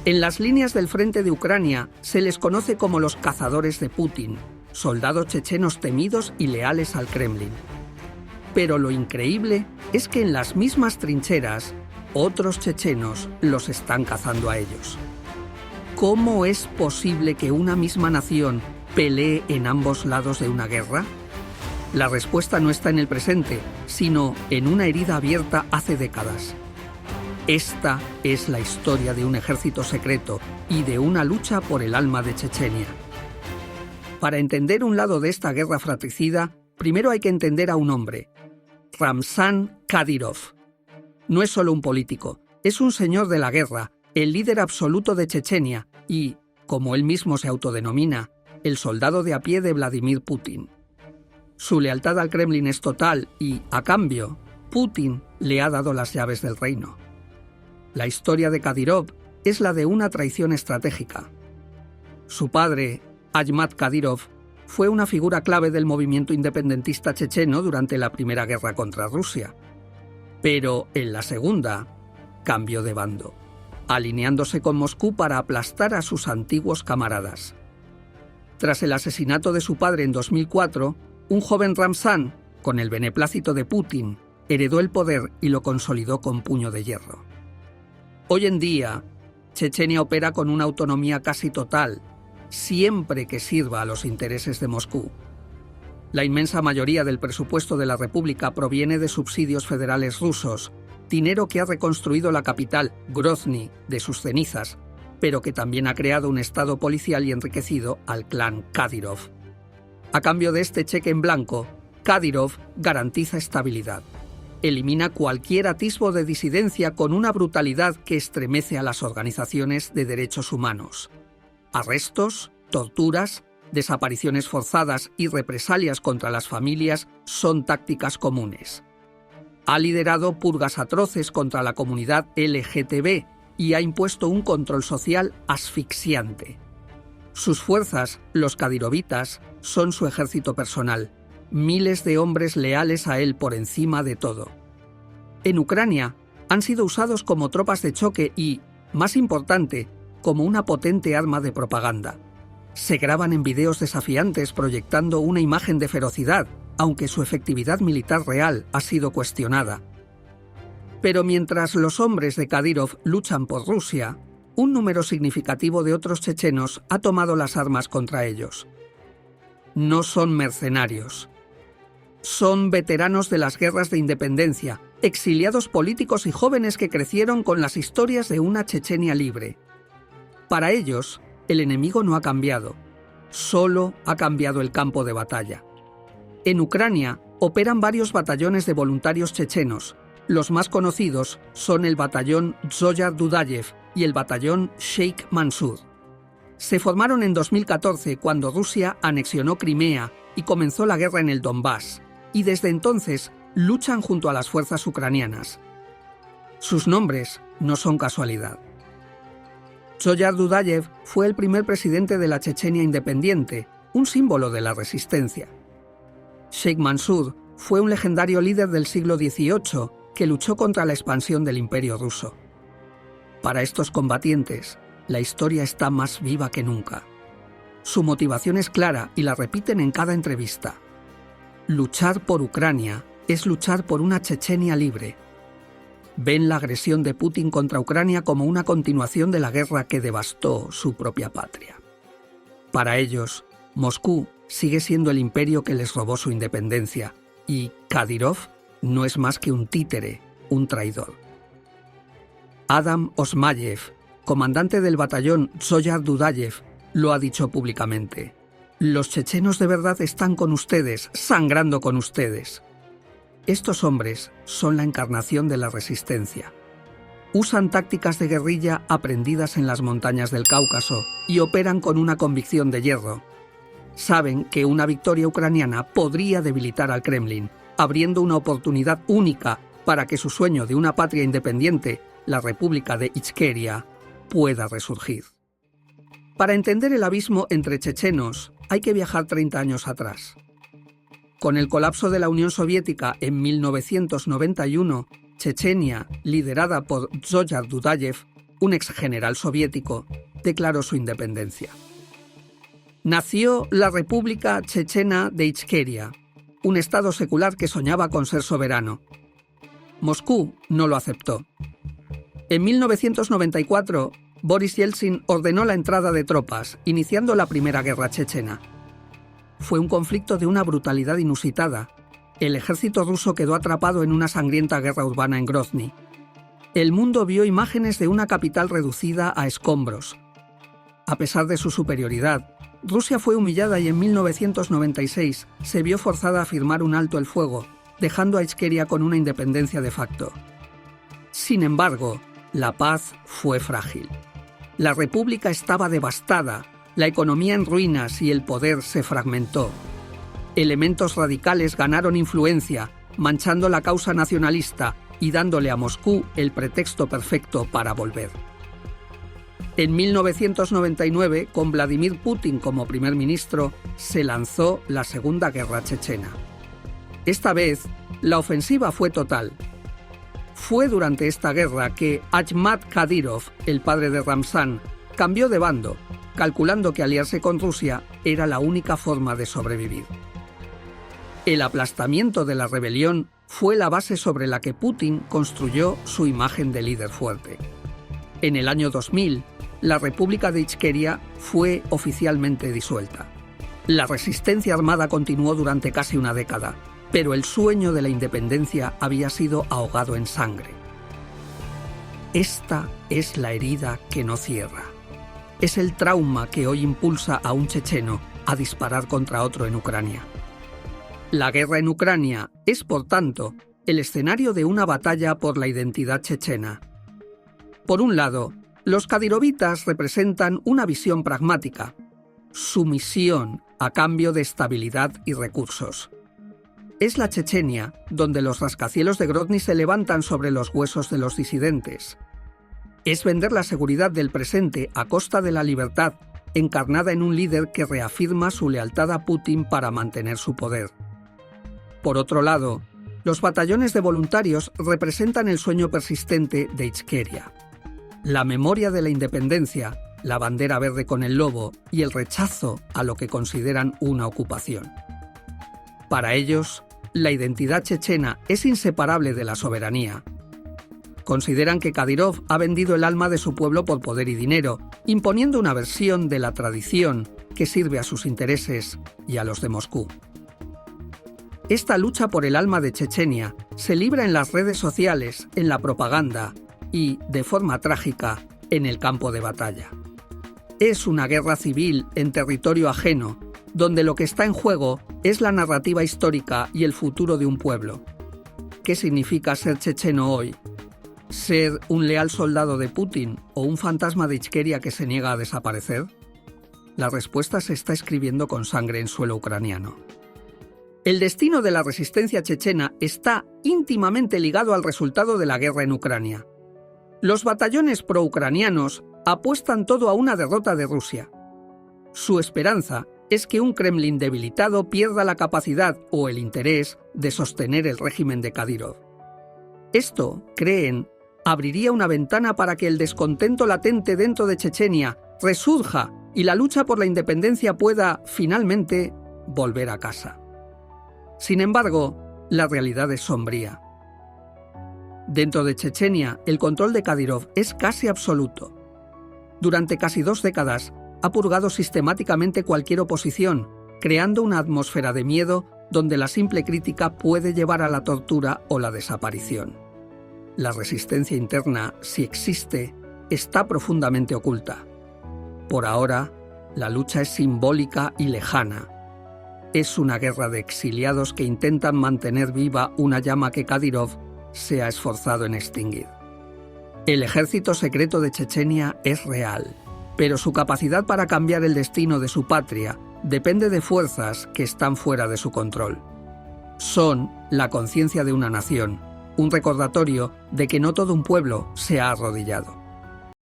En las líneas del frente de Ucrania se les conoce como los cazadores de Putin, soldados chechenos temidos y leales al Kremlin. Pero lo increíble es que en las mismas trincheras, otros chechenos los están cazando a ellos. ¿Cómo es posible que una misma nación pelee en ambos lados de una guerra? La respuesta no está en el presente, sino en una herida abierta hace décadas. Esta es la historia de un ejército secreto y de una lucha por el alma de Chechenia. Para entender un lado de esta guerra fratricida, primero hay que entender a un hombre, Ramzan Kadyrov. No es solo un político, es un señor de la guerra, el líder absoluto de Chechenia y, como él mismo se autodenomina, el soldado de a pie de Vladimir Putin. Su lealtad al Kremlin es total y, a cambio, Putin le ha dado las llaves del reino. La historia de Kadyrov es la de una traición estratégica. Su padre, Ahmad Kadyrov, fue una figura clave del movimiento independentista checheno durante la Primera Guerra contra Rusia. Pero en la Segunda, cambió de bando, alineándose con Moscú para aplastar a sus antiguos camaradas. Tras el asesinato de su padre en 2004, un joven Ramzan, con el beneplácito de Putin, heredó el poder y lo consolidó con puño de hierro. Hoy en día, Chechenia opera con una autonomía casi total, siempre que sirva a los intereses de Moscú. La inmensa mayoría del presupuesto de la República proviene de subsidios federales rusos, dinero que ha reconstruido la capital, Grozny, de sus cenizas, pero que también ha creado un estado policial y enriquecido al clan Kadyrov. A cambio de este cheque en blanco, Kadyrov garantiza estabilidad. Elimina cualquier atisbo de disidencia con una brutalidad que estremece a las organizaciones de derechos humanos. Arrestos, torturas, desapariciones forzadas y represalias contra las familias son tácticas comunes. Ha liderado purgas atroces contra la comunidad LGTB y ha impuesto un control social asfixiante. Sus fuerzas, los kadyrovitas, son su ejército personal. Miles de hombres leales a él por encima de todo. En Ucrania han sido usados como tropas de choque y, más importante, como una potente arma de propaganda. Se graban en videos desafiantes proyectando una imagen de ferocidad, aunque su efectividad militar real ha sido cuestionada. Pero mientras los hombres de Kadyrov luchan por Rusia, un número significativo de otros chechenos ha tomado las armas contra ellos. No son mercenarios. Son veteranos de las guerras de independencia, exiliados políticos y jóvenes que crecieron con las historias de una Chechenia libre. Para ellos, el enemigo no ha cambiado, solo ha cambiado el campo de batalla. En Ucrania operan varios batallones de voluntarios chechenos. Los más conocidos son el batallón Zoyar Dudayev y el batallón Sheikh Mansur. Se formaron en 2014 cuando Rusia anexionó Crimea y comenzó la guerra en el Donbass, y desde entonces luchan junto a las fuerzas ucranianas. Sus nombres no son casualidad. Zoyar Dudayev fue el primer presidente de la Chechenia independiente, un símbolo de la resistencia. Sheikh Mansur fue un legendario líder del siglo XVIII que luchó contra la expansión del Imperio ruso. Para estos combatientes, la historia está más viva que nunca. Su motivación es clara y la repiten en cada entrevista. Luchar por Ucrania es luchar por una Chechenia libre. Ven la agresión de Putin contra Ucrania como una continuación de la guerra que devastó su propia patria. Para ellos, Moscú sigue siendo el imperio que les robó su independencia, y Kadyrov no es más que un títere, un traidor. Adam Osmayev, comandante del batallón Zoyar Dudayev, lo ha dicho públicamente. Los chechenos de verdad están con ustedes, sangrando con ustedes. Estos hombres son la encarnación de la resistencia. Usan tácticas de guerrilla aprendidas en las montañas del Cáucaso y operan con una convicción de hierro. Saben que una victoria ucraniana podría debilitar al Kremlin, abriendo una oportunidad única para que su sueño de una patria independiente, la República de Ichkeria, pueda resurgir. Para entender el abismo entre chechenos, hay que viajar 30 años atrás. Con el colapso de la Unión Soviética en 1991, Chechenia, liderada por Zoyar Dudayev, un ex general soviético, declaró su independencia. Nació la República Chechena de Ichkeria, un estado secular que soñaba con ser soberano. Moscú no lo aceptó. En 1994, Boris Yeltsin ordenó la entrada de tropas, iniciando la Primera Guerra Chechena. Fue un conflicto de una brutalidad inusitada. El ejército ruso quedó atrapado en una sangrienta guerra urbana en Grozny. El mundo vio imágenes de una capital reducida a escombros. A pesar de su superioridad, Rusia fue humillada y en 1996 se vio forzada a firmar un alto el fuego, dejando a Ichkeria con una independencia de facto. Sin embargo, la paz fue frágil. La república estaba devastada, la economía en ruinas y el poder se fragmentó. Elementos radicales ganaron influencia, manchando la causa nacionalista y dándole a Moscú el pretexto perfecto para volver. En 1999, con Vladimir Putin como primer ministro, se lanzó la Segunda Guerra Chechena. Esta vez, la ofensiva fue total. Fue durante esta guerra que Ahmad Kadyrov, el padre de Ramzan, cambió de bando, calculando que aliarse con Rusia era la única forma de sobrevivir. El aplastamiento de la rebelión fue la base sobre la que Putin construyó su imagen de líder fuerte. En el año 2000, la República de Ichkeria fue oficialmente disuelta. La resistencia armada continuó durante casi una década, pero el sueño de la independencia había sido ahogado en sangre. Esta es la herida que no cierra. Es el trauma que hoy impulsa a un checheno a disparar contra otro en Ucrania. La guerra en Ucrania es, por tanto, el escenario de una batalla por la identidad chechena. Por un lado, los kadyrovitas representan una visión pragmática, sumisión a cambio de estabilidad y recursos. Es la Chechenia donde los rascacielos de Grozny se levantan sobre los huesos de los disidentes. Es vender la seguridad del presente a costa de la libertad, encarnada en un líder que reafirma su lealtad a Putin para mantener su poder. Por otro lado, los batallones de voluntarios representan el sueño persistente de Ichkeria. La memoria de la independencia, la bandera verde con el lobo y el rechazo a lo que consideran una ocupación. Para ellos, la identidad chechena es inseparable de la soberanía. Consideran que Kadyrov ha vendido el alma de su pueblo por poder y dinero, imponiendo una versión de la tradición que sirve a sus intereses y a los de Moscú. Esta lucha por el alma de Chechenia se libra en las redes sociales, en la propaganda y, de forma trágica, en el campo de batalla. Es una guerra civil en territorio ajeno, donde lo que está en juego es la narrativa histórica y el futuro de un pueblo. ¿Qué significa ser checheno hoy? ¿Ser un leal soldado de Putin o un fantasma de Ichkeria que se niega a desaparecer? La respuesta se está escribiendo con sangre en suelo ucraniano. El destino de la resistencia chechena está íntimamente ligado al resultado de la guerra en Ucrania. Los batallones pro-ucranianos apuestan todo a una derrota de Rusia. Su esperanza es que un Kremlin debilitado pierda la capacidad o el interés de sostener el régimen de Kadyrov. Esto, creen, abriría una ventana para que el descontento latente dentro de Chechenia resurja y la lucha por la independencia pueda, finalmente, volver a casa. Sin embargo, la realidad es sombría. Dentro de Chechenia, el control de Kadyrov es casi absoluto. Durante casi 2 décadas, ha purgado sistemáticamente cualquier oposición, creando una atmósfera de miedo donde la simple crítica puede llevar a la tortura o la desaparición. La resistencia interna, si existe, está profundamente oculta. Por ahora, la lucha es simbólica y lejana. Es una guerra de exiliados que intentan mantener viva una llama que Kadyrov se ha esforzado en extinguir. El ejército secreto de Chechenia es real, pero su capacidad para cambiar el destino de su patria depende de fuerzas que están fuera de su control. Son la conciencia de una nación, un recordatorio de que no todo un pueblo se ha arrodillado.